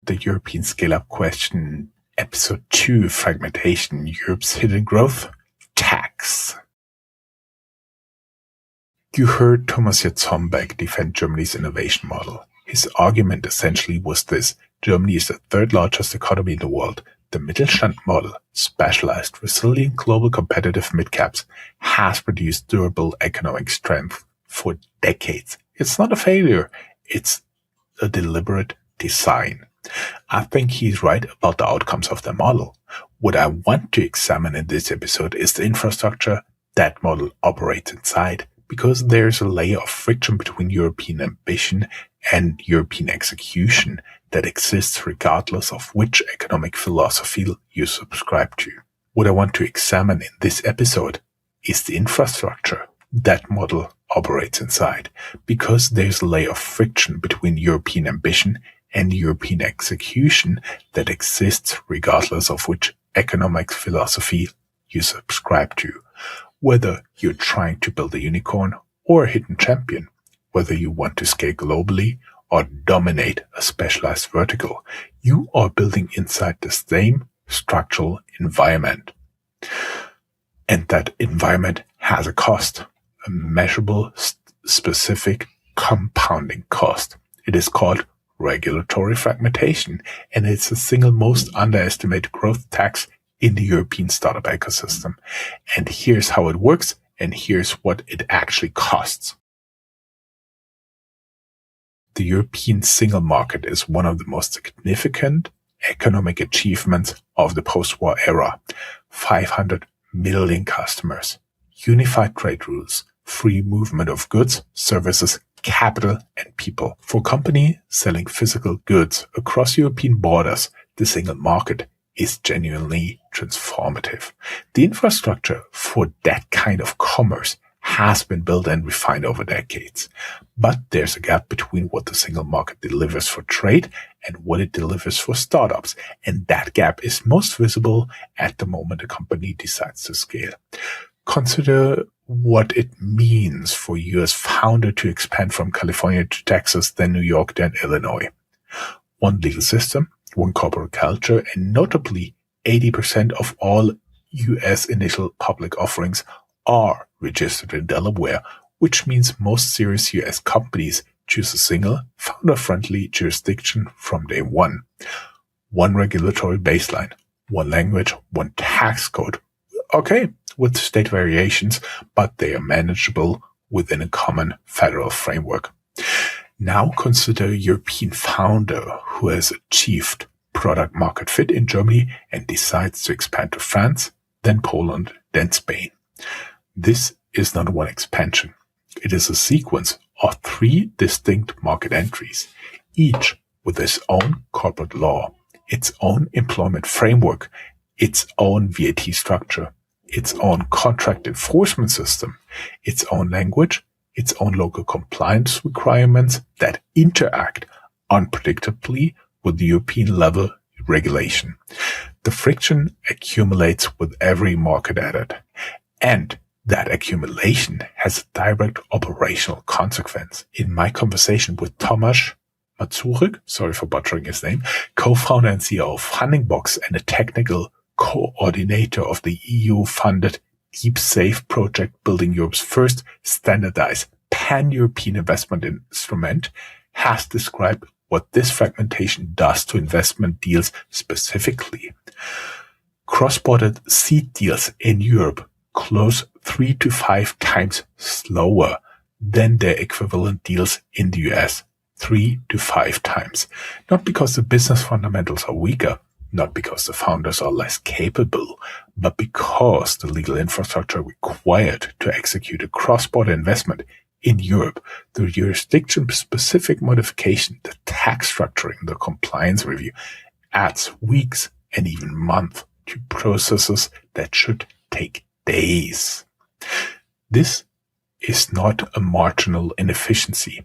the European Scale-Up Question, Episode 2, Fragmentation, Europe's Hidden Growth, Tax. You heard Thomas Jatzombeck defend Germany's innovation model. His argument essentially was this: Germany is the third largest economy in the world. The Mittelstand model, specialized, resilient, global competitive mid-caps, has produced durable economic strength for decades. It's not a failure. It's a deliberate design. I think he's right about the outcomes of the model. What I want to examine in this episode is the infrastructure that model operates inside, because there's a layer of friction between European ambition and European execution that exists regardless of which economic philosophy you subscribe to. What I want to examine in this episode is the infrastructure that model operates inside, because there's a layer of friction between European ambition and European execution that exists regardless of which economic philosophy you subscribe to. Whether you're trying to build a unicorn or a hidden champion, whether you want to scale globally or dominate a specialized vertical, you are building inside the same structural environment. And that environment has a cost, a measurable, specific, compounding cost. It is called regulatory fragmentation, and it's the single most underestimated growth tax in the European startup ecosystem. And here's how it works, and here's what it actually costs. The European single market is one of the most significant economic achievements of the post-war era. 500 million customers, unified trade rules, free movement of goods, services, capital, and people. For companies selling physical goods across European borders, the single market is genuinely transformative. The infrastructure for that kind of commerce has been built and refined over decades. But there's a gap between what the single market delivers for trade and what it delivers for startups. And that gap is most visible at the moment a company decides to scale. Consider what it means for a US founder to expand from California to Texas, then New York, then Illinois. One legal system, one corporate culture, and notably 80% of all US initial public offerings are registered in Delaware, which means most serious US companies choose a single, founder-friendly jurisdiction from day one. One regulatory baseline, one language, one tax code. Okay, with state variations, but they are manageable within a common federal framework. Now consider a European founder who has achieved product market fit in Germany and decides to expand to France, then Poland, then Spain. This is not one expansion. It is a sequence of 3 distinct market entries, each with its own corporate law, its own employment framework, its own VAT structure, its own contract enforcement system, its own language, its own local compliance requirements that interact unpredictably with the European level regulation. The friction accumulates with every market added, and that accumulation has a direct operational consequence. In my conversation with Tomasz Mazurek, sorry for butchering his name, co-founder and CEO of Fundingbox and a technical coordinator of the EU-funded DeepSafe project, building Europe's first standardized pan-European investment instrument, has described what this fragmentation does to investment deals specifically. Cross-border seed deals in Europe close 3 to 5 times slower than their equivalent deals in the US. 3 to 5 times. Not because the business fundamentals are weaker, not because the founders are less capable, but because the legal infrastructure required to execute a cross-border investment in Europe, the jurisdiction-specific modification, the tax structuring, the compliance review, adds weeks and even months to processes that should take days. This is not a marginal inefficiency.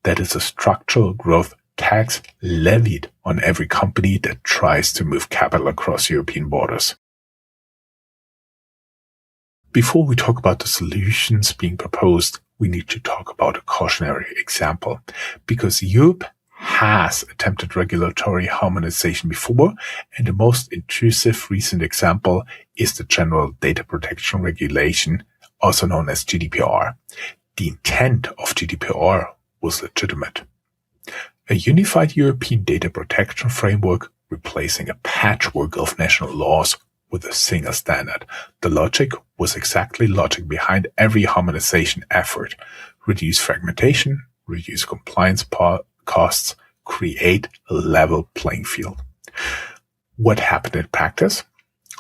That is a structural growth tax levied on every company that tries to move capital across European borders. Before we talk about the solutions being proposed, we need to talk about a cautionary example, because Europe has attempted regulatory harmonization before, and the most intrusive recent example is the General Data Protection Regulation, also known as GDPR. The intent of GDPR was legitimate. A unified European data protection framework replacing a patchwork of national laws with a single standard. The logic was exactly logic behind every harmonization effort. Reduce fragmentation, reduce compliance costs, create a level playing field. What happened in practice?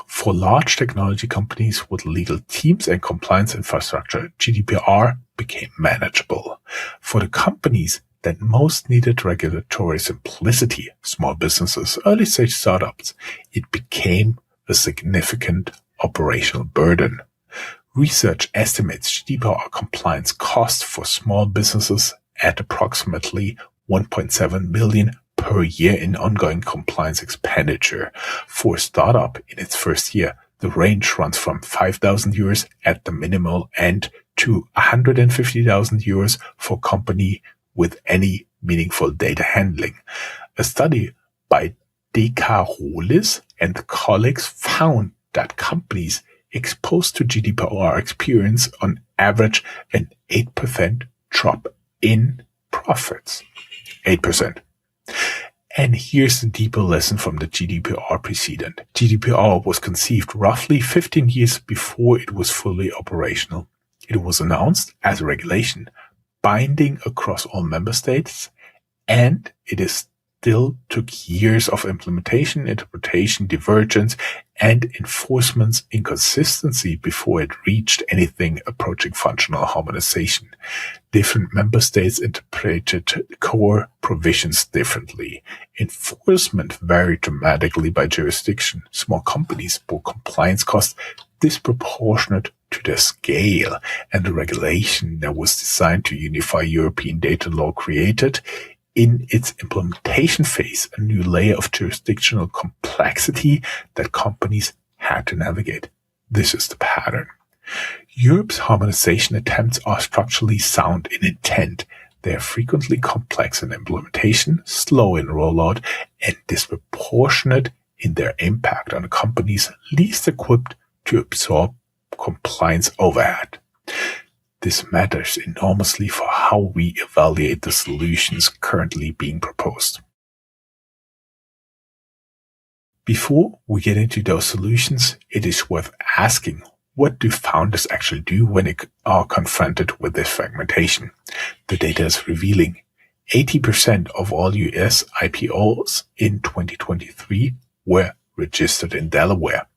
For large technology companies with legal teams and compliance infrastructure, GDPR became manageable. For the companies that most needed regulatory simplicity, small businesses, early-stage startups, it became a significant operational burden. Research estimates GDPR compliance costs for small businesses at approximately 1.7 million per year in ongoing compliance expenditure. For a startup in its first year, the range runs from 5,000 euros at the minimal end to 150,000 euros for a company with any meaningful data handling. A study by Dekarolis and colleagues found that companies exposed to GDPR experience on average an 8% drop in profits. 8%. And here's the deeper lesson from the GDPR precedent. GDPR was conceived roughly 15 years before it was fully operational. It was announced as a regulation, binding across all member states, and it still took years of implementation, interpretation, divergence, and enforcement inconsistency before it reached anything approaching functional harmonization. Different member states interpreted core provisions differently. Enforcement varied dramatically by jurisdiction. Small companies bore compliance costs disproportionate to their scale, and the regulation that was designed to unify European data law created, in its implementation phase, a new layer of jurisdictional complexity that companies had to navigate. This is the pattern. Europe's harmonization attempts are structurally sound in intent. They are frequently complex in implementation, slow in rollout, and disproportionate in their impact on companies least equipped to absorb compliance overhead. This matters enormously for how we evaluate the solutions currently being proposed. Before we get into those solutions, it is worth asking, what do founders actually do when they are confronted with this fragmentation? The data is revealing. 80% of all US IPOs in 2023 were registered in Delaware.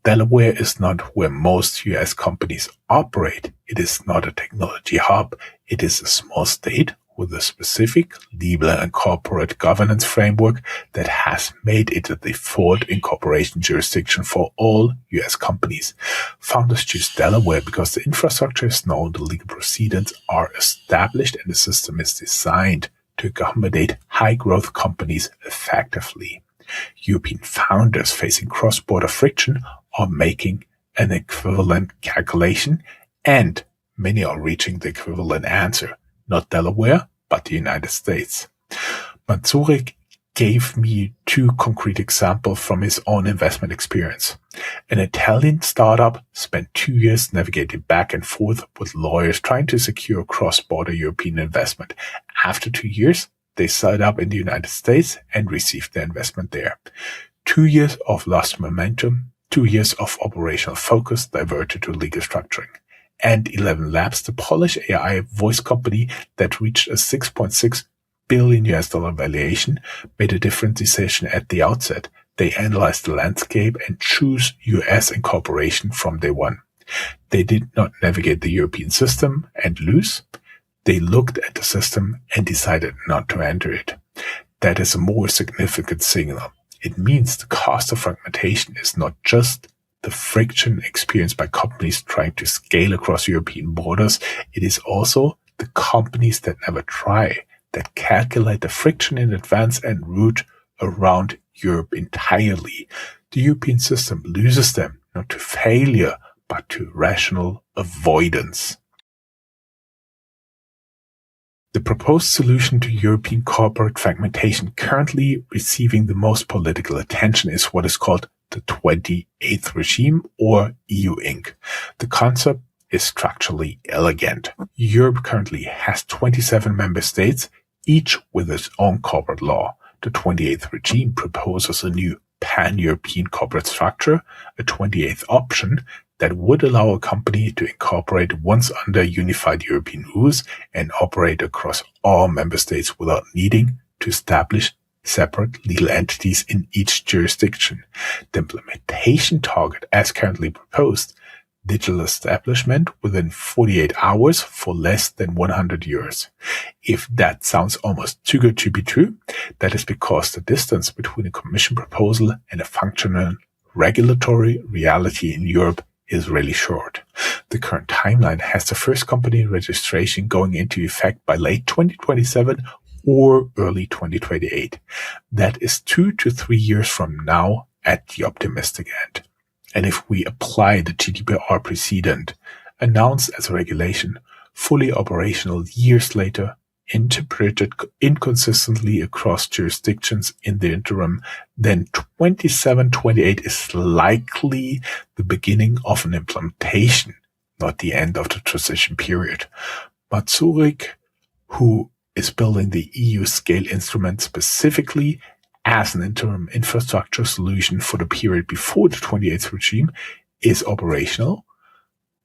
Delaware is not where most US companies operate. It is not a technology hub. It is a small state with a specific legal and corporate governance framework that has made it the default incorporation jurisdiction for all US companies. Founders choose Delaware because the infrastructure is known, the legal proceedings are established, and the system is designed to accommodate high-growth companies effectively. European founders facing cross-border friction are making an equivalent calculation, and many are reaching the equivalent answer. Not Delaware, but the United States. Manzurek gave me two concrete examples from his own investment experience. An Italian startup spent 2 years navigating back and forth with lawyers trying to secure cross-border European investment. After 2 years, they set up in the United States and received their investment there. 2 years of lost momentum, 2 years of operational focus diverted to legal structuring. And 11 Labs, the Polish AI voice company that reached a $6.6 billion valuation, made a different decision at the outset. They analyzed the landscape and chose US incorporation from day one. They did not navigate the European system and lose. They looked at the system and decided not to enter it. That is a more significant signal. It means the cost of fragmentation is not just the friction experienced by companies trying to scale across European borders. It is also the companies that never try, that calculate the friction in advance and route around Europe entirely. The European system loses them, not to failure, but to rational avoidance. The proposed solution to European corporate fragmentation currently receiving the most political attention is what is called the 28th regime, or EU Inc. The concept is structurally elegant. Europe currently has 27 member states, each with its own corporate law. The 28th regime proposes a new pan-European corporate structure, a 28th option, that would allow a company to incorporate once under unified European rules and operate across all member states without needing to establish separate legal entities in each jurisdiction. The implementation target, as currently proposed, digital establishment within 48 hours for less than 100 euros. If that sounds almost too good to be true, that is because the distance between a Commission proposal and a functional regulatory reality in Europe is really short. The current timeline has the first company registration going into effect by late 2027 or early 2028. That is 2 to 3 years from now at the optimistic end. And if we apply the GDPR precedent, announced as a regulation, fully operational years later, interpreted inconsistently across jurisdictions in the interim, then 27-28 is likely the beginning of an implementation, not the end of the transition period. But Zurich, who is building the EU scale instrument specifically as an interim infrastructure solution for the period before the 28th regime is operational,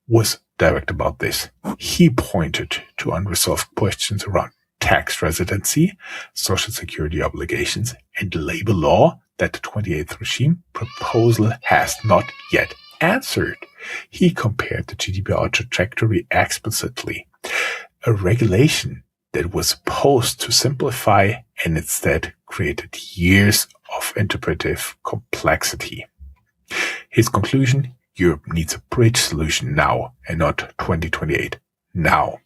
was direct about this. He pointed to unresolved questions around tax residency, social security obligations, and labor law that the 28th regime proposal has not yet answered. He compared the GDPR trajectory explicitly. A regulation that was supposed to simplify and instead created years of interpretive complexity. His conclusion: Europe needs a bridge solution now and not 2028. Now.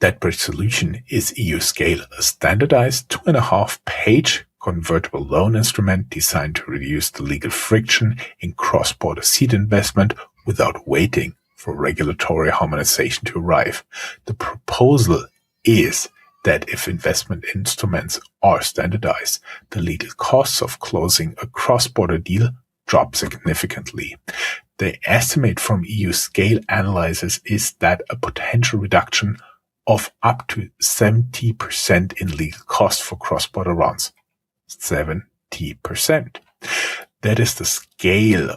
That bridge solution is EU Scale, a standardized 2.5-page convertible loan instrument designed to reduce the legal friction in cross-border seed investment without waiting for regulatory harmonization to arrive. The proposal is that if investment instruments are standardized, the legal costs of closing a cross-border deal drop significantly. The estimate from EU Scale analysis is that a potential reduction of up to 70% in legal costs for cross-border rounds. 70%. That is the scale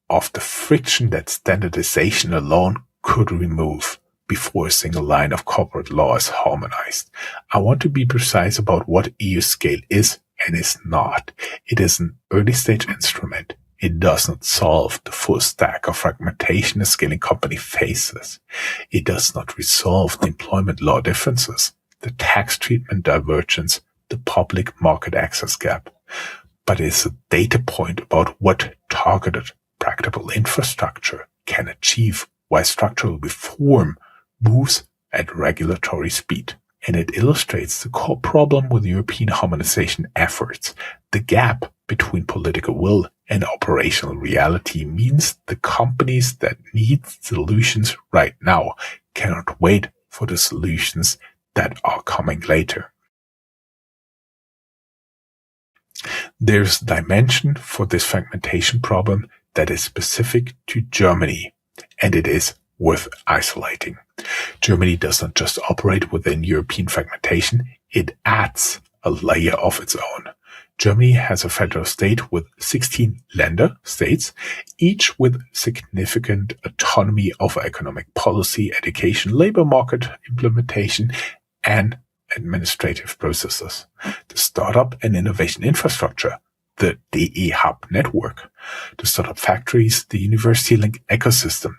of the friction that standardization alone could remove before a single line of corporate law is harmonized. I want to be precise about what EU Scale is and is not. It is an early-stage instrument. It does not solve the full stack of fragmentation a scaling company faces. It does not resolve the employment law differences, the tax treatment divergence, the public market access gap. But it is a data point about what targeted, practical infrastructure can achieve while structural reform moves at regulatory speed. And it illustrates the core problem with European harmonization efforts. The gap between political will and operational reality means the companies that need solutions right now cannot wait for the solutions that are coming later. There's a dimension for this fragmentation problem that is specific to Germany, and it is worth isolating. Germany does not just operate within European fragmentation, it adds a layer of its own. Germany has a federal state with 16 Länder states, each with significant autonomy over economic policy, education, labor market implementation, and administrative processes. The startup and innovation infrastructure, the DE Hub network, the startup factories, the university link ecosystem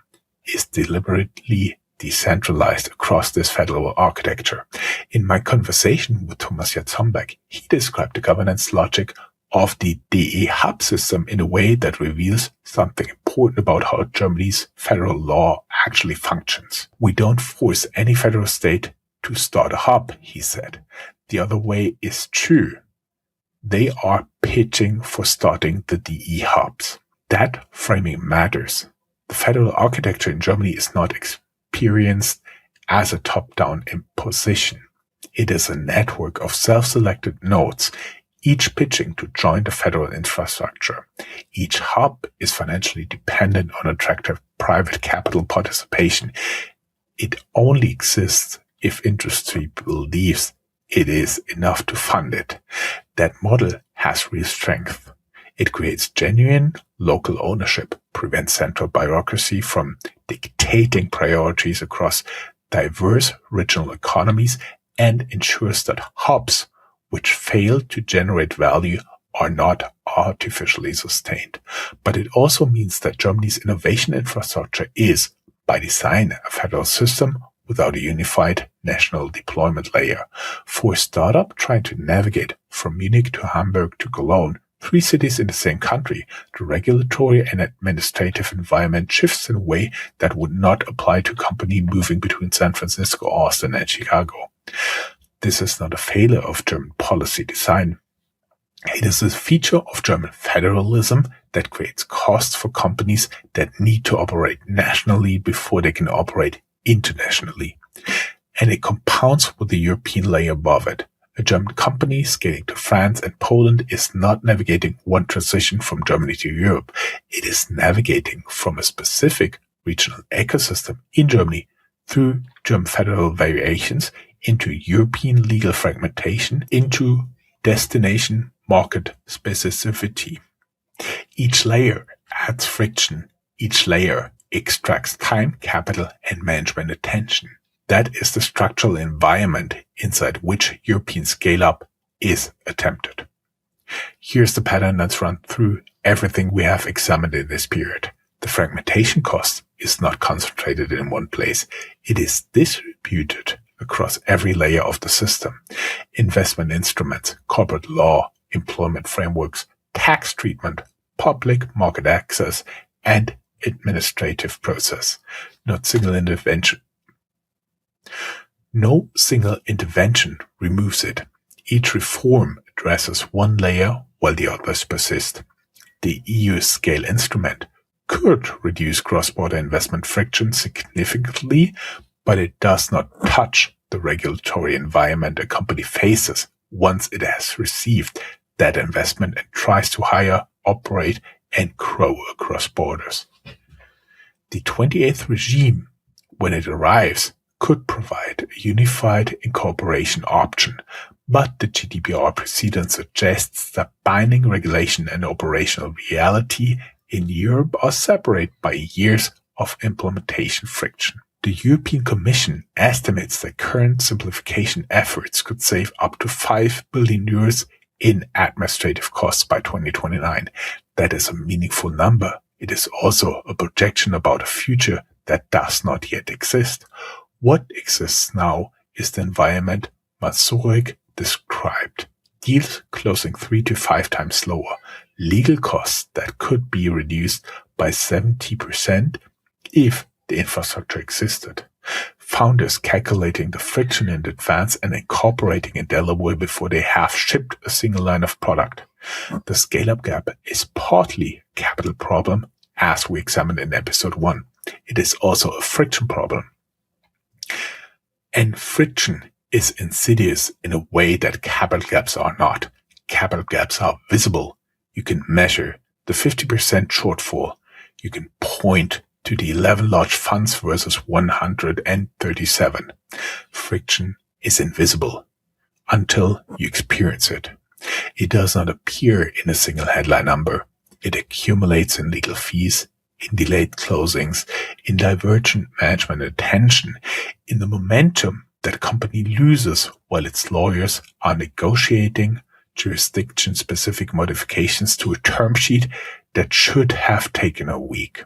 is deliberately decentralized across this federal architecture. In my conversation with Thomas Jatzombeck, he described the governance logic of the DE Hub system in a way that reveals something important about how Germany's federal law actually functions. We don't force any federal state to start a hub, he said. The other way is true. They are pitching for starting the DE hubs. That framing matters. The federal architecture in Germany is not experienced as a top-down imposition. It is a network of self-selected nodes, each pitching to join the federal infrastructure. Each hub is financially dependent on attractive private capital participation. It only exists if industry believes it is enough to fund it. That model has real strength. It creates genuine local ownership, prevents central bureaucracy from dictating priorities across diverse regional economies, and ensures that hubs which fail to generate value are not artificially sustained. But it also means that Germany's innovation infrastructure is, by design, a federal system without a unified national deployment layer. For a startup trying to navigate from Munich to Hamburg to Cologne, 3 cities in the same country, the regulatory and administrative environment shifts in a way that would not apply to a company moving between San Francisco, Austin, and Chicago. This is not a failure of German policy design. It is a feature of German federalism that creates costs for companies that need to operate nationally before they can operate internationally. And it compounds with the European layer above it. A German company scaling to France and Poland is not navigating one transition from Germany to Europe. It is navigating from a specific regional ecosystem in Germany through German federal variations into European legal fragmentation, into destination market specificity. Each layer adds friction. Each layer extracts time, capital, and management attention. That is the structural environment inside which European scale-up is attempted. Here's the pattern that's run through everything we have examined in this period. The fragmentation cost is not concentrated in one place. It is distributed across every layer of the system. Investment instruments, corporate law, employment frameworks, tax treatment, public market access, and administrative process. No single intervention removes it. Each reform addresses one layer while the others persist. The EU scale instrument could reduce cross-border investment friction significantly, but it does not touch the regulatory environment a company faces once it has received that investment and tries to hire, operate, and grow across borders. The 28th regime, when it arrives, could provide a unified incorporation option, but the GDPR precedent suggests that binding regulation and operational reality in Europe are separated by years of implementation friction. The European Commission estimates that current simplification efforts could save up to 5 billion euros in administrative costs by 2029. That is a meaningful number. It is also a projection about a future that does not yet exist. What exists now is the environment Mazurek described. Deals closing 3 to 5 times slower. Legal costs that could be reduced by 70% if the infrastructure existed. Founders calculating the friction in advance and incorporating in Delaware before they have shipped a single line of product. The scale-up gap is partly a capital problem, as we examined in episode 1. It is also a friction problem. And friction is insidious in a way that capital gaps are not. Capital gaps are visible. You can measure the 50% shortfall. You can point to the 11 large funds versus 137. Friction is invisible until you experience it. It does not appear in a single headline number. It accumulates in legal fees, in delayed closings, in divergent management attention, in the momentum that a company loses while its lawyers are negotiating jurisdiction-specific modifications to a term sheet that should have taken a week.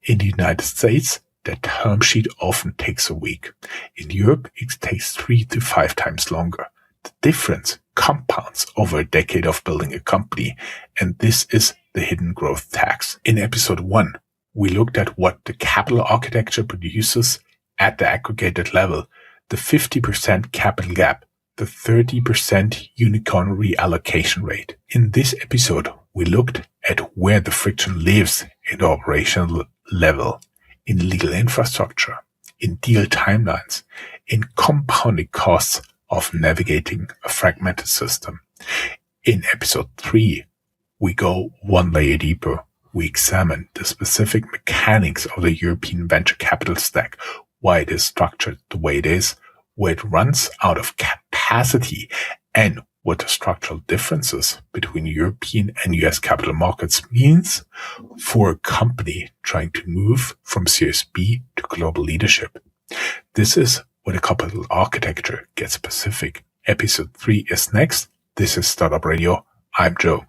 In the United States, that term sheet often takes a week. In Europe, it takes 3 to 5 times longer. The difference compounds over a decade of building a company, and this is the hidden growth tax. In episode 1, we looked at what the capital architecture produces at the aggregated level, the 50% capital gap, the 30% unicorn reallocation rate. In this episode, we looked at where the friction lives in the operational level, in legal infrastructure, in deal timelines, in compounding costs of navigating a fragmented system. In episode 3, we go one layer deeper. We examine the specific mechanics of the European venture capital stack, why it is structured the way it is, where it runs out of capacity, and what the structural differences between European and US capital markets means for a company trying to move from Series B to global leadership. This is where the capital architecture gets specific. Episode 3 is next. This is Startup Radio. I'm Joe.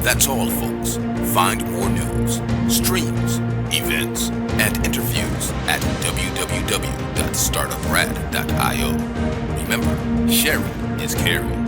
That's all, folks. Find more news, streams, events, and interviews at www.startuprad.io. Remember, sharing is caring.